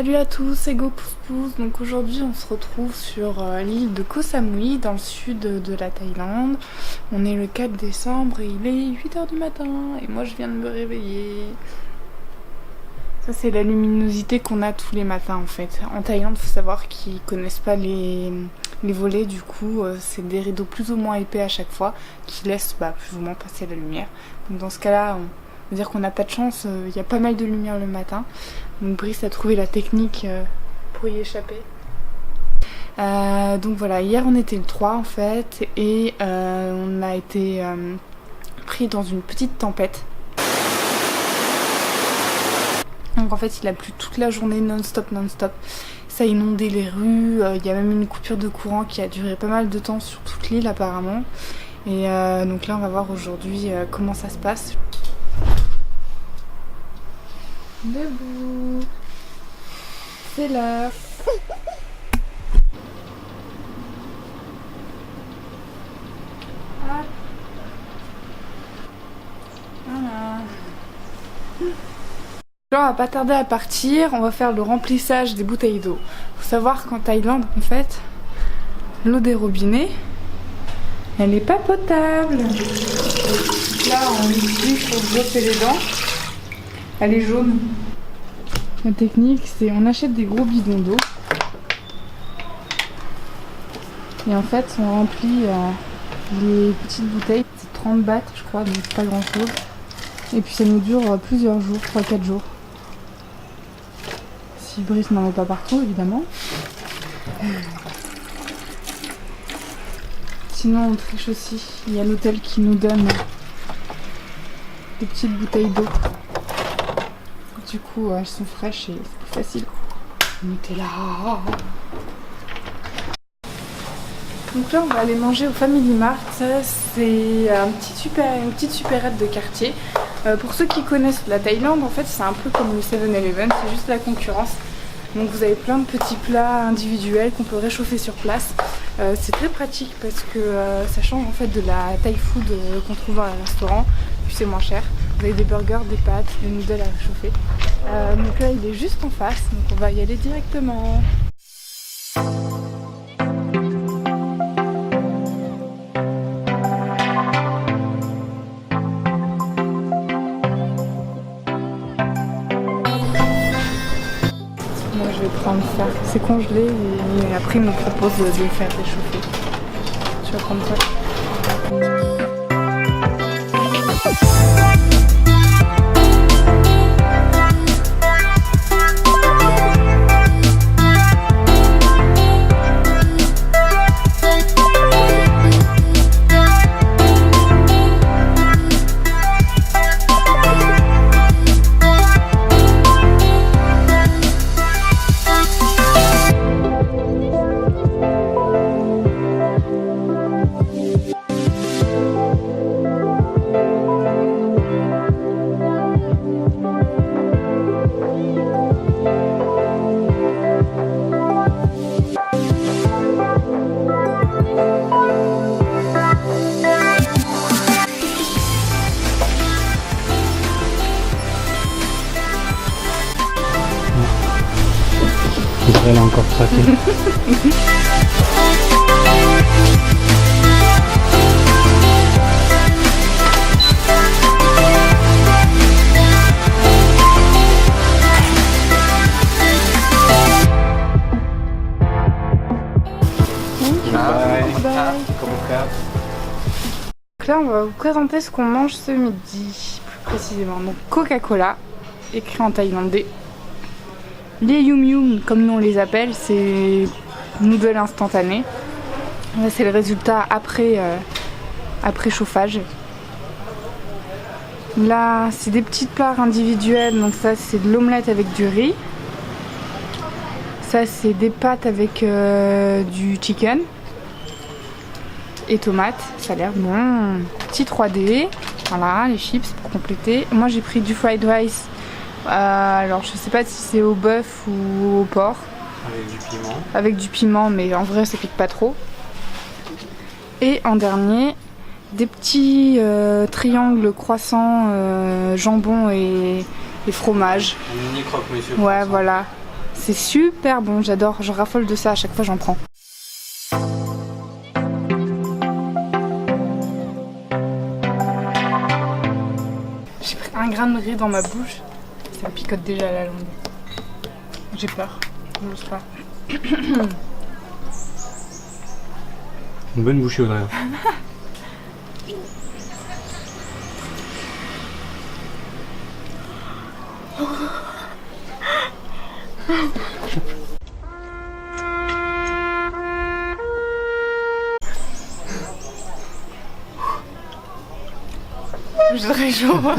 Salut à tous, c'est Go Pouce Pouce. Donc aujourd'hui on se retrouve sur l'île de Koh Samui dans le sud de la Thaïlande. On est le 4 décembre et il est 8h du matin et moi je viens de me réveiller. Ça c'est la luminosité qu'on a tous les matins en fait. En Thaïlande il faut savoir qu'ils connaissent pas les volets, du coup c'est des rideaux plus ou moins épais à chaque fois qui laissent plus ou moins passer la lumière. Donc dans ce cas là on va dire qu'on n'a pas de chance, il y a pas mal de lumière le matin. Donc Brice a trouvé la technique pour y échapper. Donc voilà, hier on était le 3 en fait et on a été pris dans une petite tempête. Donc en fait il a plu toute la journée non-stop. Ça a inondé les rues, il y a même une coupure de courant qui a duré pas mal de temps sur toute l'île apparemment. Et donc là on va voir aujourd'hui comment ça se passe. Debout. C'est l'heure. Hop. Voilà. Là, on va pas tarder à partir. On va faire le remplissage des bouteilles d'eau. Faut savoir qu'en Thaïlande, en fait, l'eau des robinets, elle est pas potable. Là, on utilise pour se brosser les dents. Elle est jaune. La technique, c'est on achète des gros bidons d'eau et en fait on remplit les petites bouteilles. C'est 30 bahts je crois, donc c'est pas grand chose. Et puis ça nous dure plusieurs jours, 3-4 jours. Si Brice n'en met pas partout évidemment. Sinon on triche aussi. Il y a l'hôtel qui nous donne des petites bouteilles d'eau. Du coup, elles sont fraîches et c'est plus facile. Nutella. Donc là, on va aller manger au Family Mart. C'est une petite supérette de quartier. Pour ceux qui connaissent la Thaïlande, en fait, c'est un peu comme le 7-Eleven, c'est juste la concurrence. Donc vous avez plein de petits plats individuels qu'on peut réchauffer sur place. C'est très pratique parce que ça change en fait de la Thai food qu'on trouve dans les restaurants. Puis c'est moins cher. Vous avez des burgers, des pâtes, des noodles à réchauffer. Donc là il est juste en face, donc on va y aller directement. Moi je vais prendre ça. C'est congelé et après il me propose de le faire réchauffer. Tu vas prendre ça? Elle a encore craqué. Donc là on va vous présenter ce qu'on mange ce midi, plus précisément. Donc Coca-Cola, écrit en thaïlandais. Les Yum Yum, comme nous on les appelle, c'est noodles instantanés. Là c'est le résultat après chauffage. Là c'est des petits plats individuels, donc ça c'est de l'omelette avec du riz. Ça c'est des pâtes avec du chicken et tomates, ça a l'air bon. Petit 3D, voilà les chips pour compléter. Moi j'ai pris du fried rice. Alors je sais pas si c'est au bœuf ou au porc. Avec du piment. Avec du piment, mais en vrai ça pique pas trop. Et en dernier, des petits triangles croissants, jambon et fromage. Un mini croque-monsieur. Ouais, voilà. C'est super bon, j'adore, je raffole de ça, à chaque fois j'en prends. J'ai pris un grain de riz dans ma bouche, ça me picote déjà à la langue. J'ai peur, j'ose pas. Une bonne bouchée Audrey. Je serais chaud. Bah,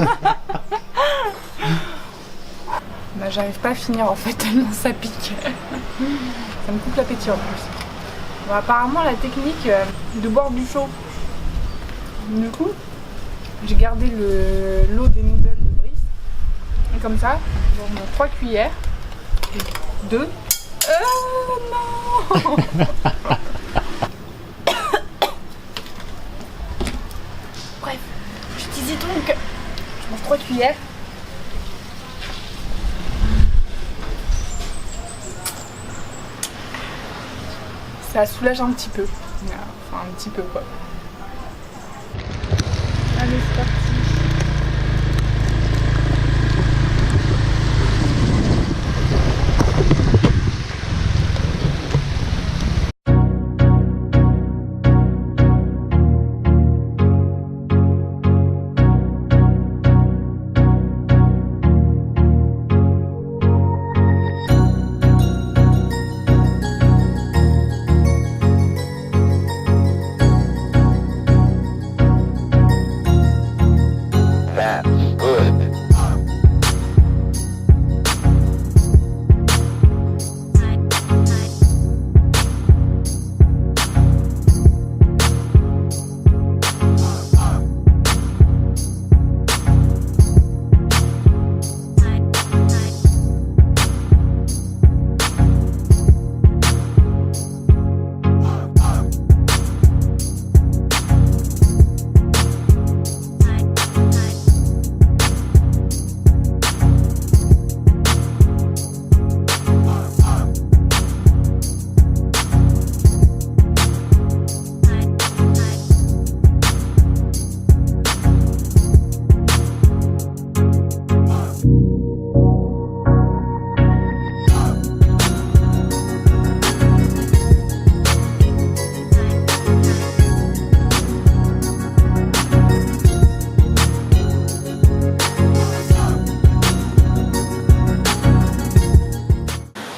j'arrive pas à finir en fait tellement ça pique. Ça me coupe l'appétit en plus. Bon, apparemment la technique de boire du chaud. Du coup, j'ai gardé l'eau des noodles de Brice. Et comme ça, j'en mets 3 cuillères. 2. Non. Bref, je disais donc, je mange 3 cuillères. Ça soulage un petit peu. Enfin, un petit peu quoi. Allez, c'est parti.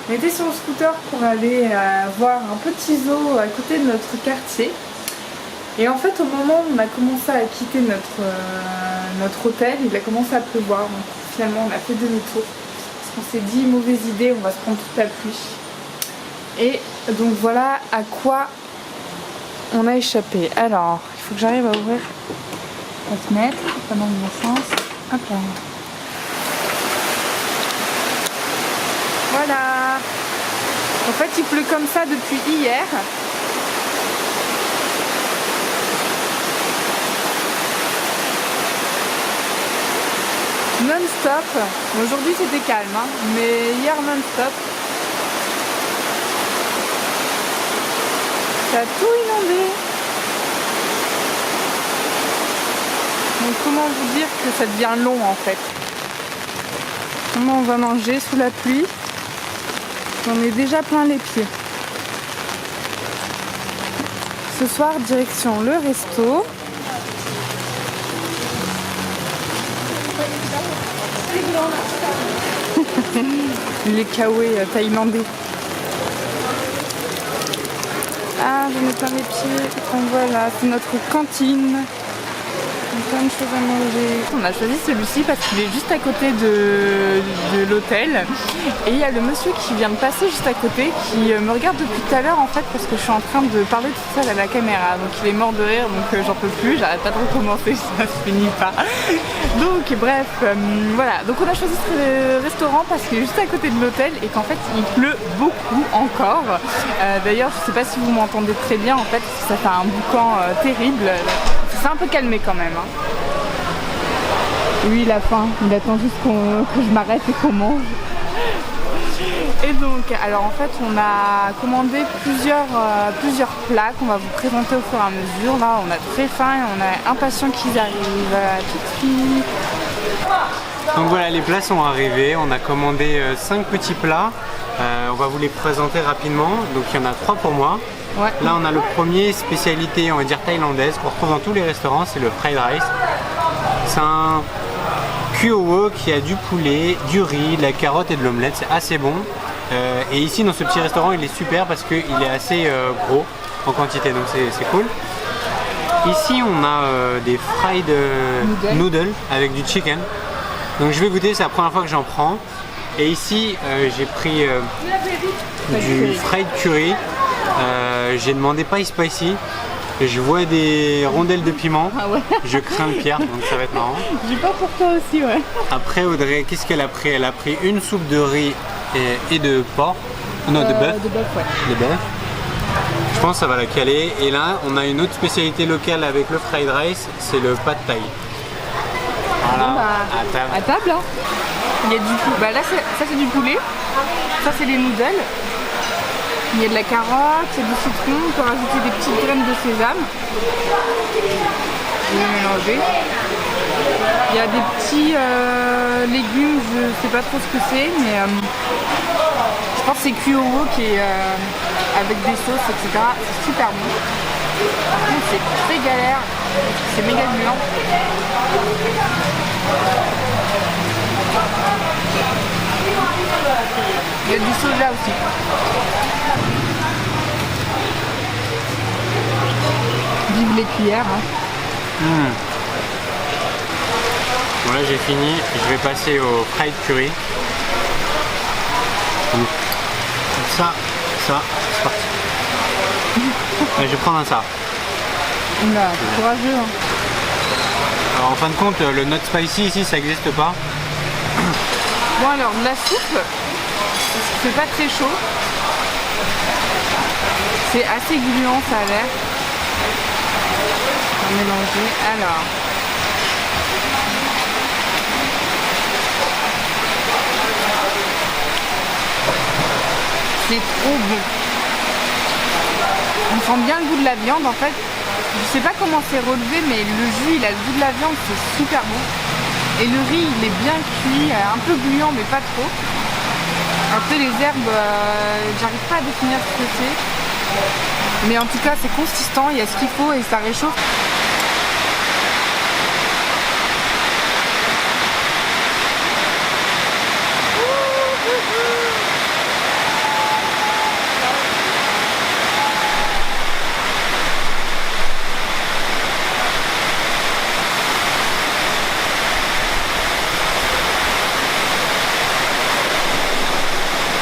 On était sur le scooter pour aller voir un petit zoo à côté de notre quartier. Et en fait, au moment où on a commencé à quitter notre hôtel, il a commencé à pleuvoir. Donc finalement, on a fait demi-tour. Parce qu'on s'est dit, mauvaise idée, on va se prendre toute la pluie. Et donc voilà à quoi on a échappé. Alors, il faut que j'arrive à ouvrir la fenêtre, pas dans le bon sens. Hop là. Voilà. En fait, il pleut comme ça depuis hier. Non-stop. Aujourd'hui c'était calme, hein, mais hier non-stop. Ça a tout inondé. Donc comment vous dire que ça devient long en fait. Comment on va manger sous la pluie? J'en ai déjà plein les pieds. Ce soir, direction le resto. Les kawaii thaïlandais. Ah, je mets plein les pieds. Donc voilà, c'est notre cantine. Plein de choses à manger. On a choisi celui-ci parce qu'il est juste à côté de l'hôtel. Et il y a le monsieur qui vient de passer juste à côté qui me regarde depuis tout à l'heure en fait parce que je suis en train de parler toute seule à la caméra. Donc il est mort de rire, donc j'en peux plus, j'arrête pas de recommencer, ça se finit pas. Donc bref, voilà. Donc on a choisi ce restaurant parce qu'il est juste à côté de l'hôtel et qu'en fait il pleut beaucoup encore. D'ailleurs je sais pas si vous m'entendez très bien en fait, ça fait un boucan terrible. C'est un peu calmé quand même. Hein. Lui il a faim, il attend juste que je m'arrête et qu'on mange. Et donc, alors en fait, on a commandé plusieurs plats qu'on va vous présenter au fur et à mesure. Là, on a très faim et on est impatient qu'ils arrivent tout de suite. Donc voilà, les plats sont arrivés. On a commandé 5 petits plats. On va vous les présenter rapidement. Donc il y en a 3 pour moi. Ouais. Là, on a le premier, spécialité, on va dire thaïlandaise, qu'on retrouve dans tous les restaurants, c'est le fried rice. C'est un QOO qui a du poulet, du riz, de la carotte et de l'omelette. C'est assez bon. Et ici, dans ce petit restaurant, il est super parce qu'il est assez gros en quantité, donc c'est cool. Ici, on a des fried noodles avec du chicken. Donc je vais goûter, c'est la première fois que j'en prends. Et ici, j'ai pris du fried curry. J'ai demandé pas spicy. Je vois des rondelles de piment. Ah ouais. Je crains le pire, donc ça va être marrant. J'ai pas pour toi aussi, ouais. Après, Audrey, qu'est-ce qu'elle a pris? Elle a pris une soupe de riz et de porc. Non, de bœuf. De bœuf, ouais. De bœuf. Je pense que ça va la caler. Et là, on a une autre spécialité locale avec le fried rice, c'est le pad thai. Voilà, Bon, bah, à table, hein. Il y a du poulet. Bah là, ça c'est du poulet. Ça c'est les noodles. Il y a de la carotte, il y a du citron. On peut rajouter des petites graines de sésame. Je vais mélanger. Il y a des petits légumes, je sais pas trop ce que c'est, mais je pense que c'est QOO qui est avec des sauces, etc. C'est super bon. Par contre, c'est très galère. C'est méga gluant. Il y a du soja aussi. Vive les cuillères. Hein. Bon là j'ai fini, je vais passer au fried curry. Donc, ça, c'est parti. Je vais prendre un ça. Oula, c'est courageux. Hein. Alors en fin de compte, le not spicy ici ça n'existe pas. Bon alors, de la soupe, c'est pas très chaud. C'est assez gluant, ça a l'air. On va mélanger. Alors. C'est trop bon. On sent bien le goût de la viande en fait. Je sais pas comment c'est relevé, mais le jus il a le goût de la viande, c'est super bon. Et le riz il est bien cuit, un peu gluant mais pas trop. Après les herbes, j'arrive pas à définir ce que c'est. Mais en tout cas c'est consistant, il y a ce qu'il faut et ça réchauffe.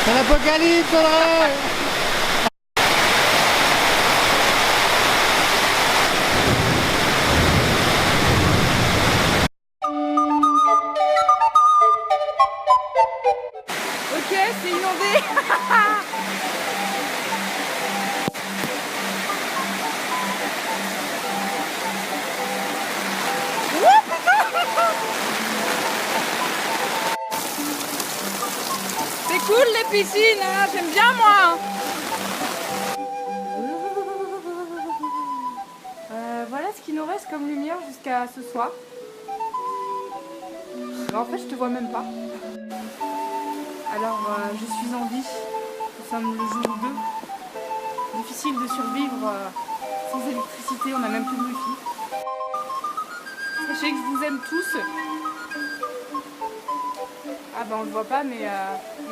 C'est l'apocalypse là. Ok, c'est inondé. C'est cool les piscines, hein, j'aime bien moi. Voilà ce qu'il nous reste comme lumière jusqu'à ce soir. En fait je te vois même pas. Alors je suis en vie. Nous sommes le jour 2. Difficile de survivre sans électricité, on n'a même plus de wifi. Sachez que je vous aime tous. Ah ben on le voit pas mais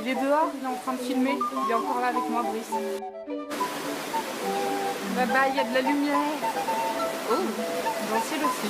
il est dehors, il est en train de filmer. Il est encore là avec moi, Brice. Bye bye, il y a de la lumière. Oh, dans le ciel aussi.